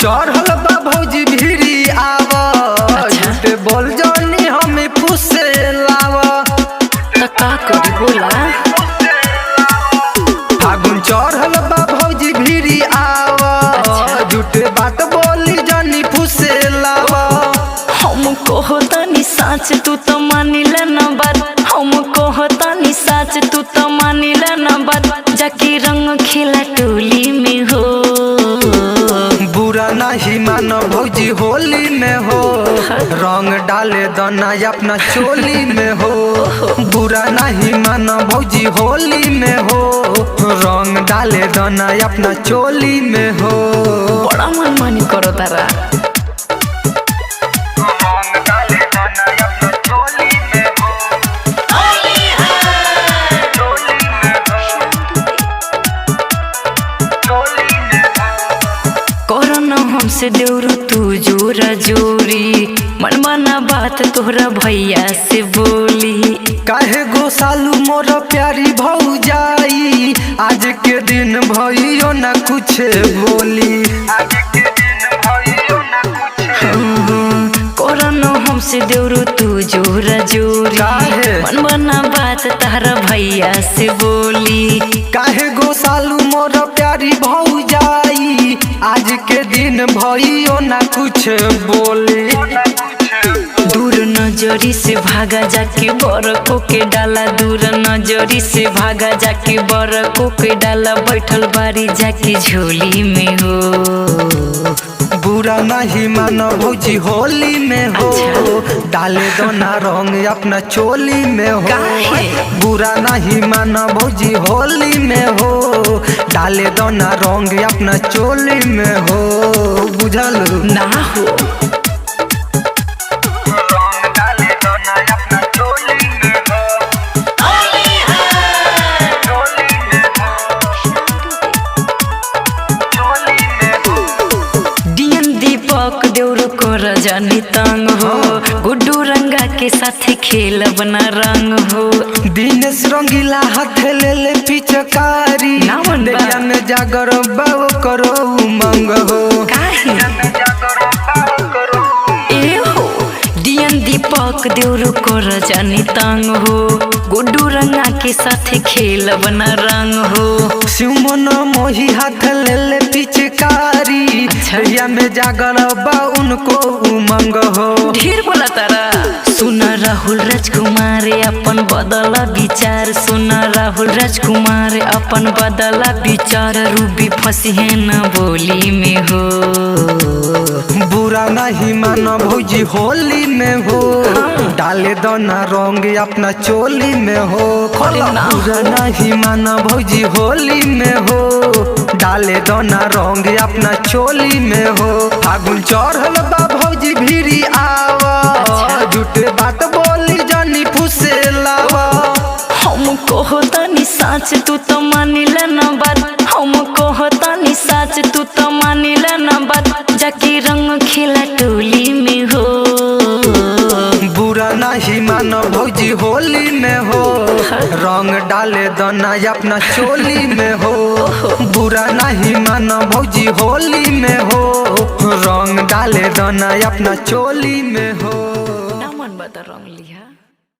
चढ़ल बा भौजी भिरी आव झूठे बोल जानी हमें फुसे लाव तो का करी बोला। फागुन चढ़ल बा भौजी भिरी आव झूठे बात बोली जानी फुसे लाव। हम कहतानी साच तू तो मानिला ना बात, हम कहतानी साच तू तो मानिला ना बात, जाके रंग खेला टोली में हो। बुरा नहीं मानो भौजी होली में हो, रंग डाले दना अपना चोली में हो। बुरा नहीं मानो भौजी होली में हो, रंग डाले दना अपना चोली में हो। बड़ा मनमानी करो तारा। हमसे देवरू तू जोरा जोरी, मनमाना बात तोहरा भैया से बोली। काहे गो सालू मोर प्यारी भौजाई, आज के दिन भइयो ना कुछ बोली। कोरोना हमसे देवरू तू जोरा जोरी, मनमाना बात तोहरा भैया से बोली। काहे गो सालू मोर प्यारी भौजाई, आज के दिन भइयो ना कुछ बोले। दूर नजरी से भागा जाके बरको के डाला, दूर नजरी से भागा जाके बरको के डाला, बैठल बारी जाके झोली में हो। बुरा नहीं मानो भौजी होली में हो, डाले दो ना रंग अपना चोली में हो। बुरा नहीं मानो भौजी होली में हो, डाले दो ना रंग अपना चोली में हो। बुझल ना हो देवरो को रजनी तंग हो, गुड्डू रंगा के साथ खेलब ना रंग हो। दिनेश रंगीला हाथ ले ले पिचकारी, देखिया में जागर बाव करो उमंग हो। दीपक देवरो को रजनी तंग हो, गुड्डू रंगा के साथ खेलब न रंग हो। सिमन मोही हाथ ले ले पिचकारी, भैया में जागर बा उनको उमंग हो। ढेर बोला तारा। सुना राहुल राजकुमार अपन बदला विचार, सुना राहुल राजकुमार अपन बदला विचार, रूबी फंसी है न बोली में हो। बुरा नहीं मानो भौजी होली में हो, डाले दो ना रंग अपना चोली में हो। बुरा नहीं मानो भौजी होली में हो, डाले दो ना रंग अपना चोली में हो। फागुन चढ़ल बा भौजी भिरी आवा, झूठे बात बोली जानी फुसे लावा। हम कहतानी साच तू तो मानिला ना बात, हम कहतानी साच तू तो मानिला ना बात, जाके रंग खेला टोली में हो। बुरा नहीं मानो भौजी होली में हो, रंग डाले दना अपना चोली में हो। बुरा नहीं मानो भौजी होली में हो, रंग डाले दना अपना चोली में हो। ना मन बता रंग लिया।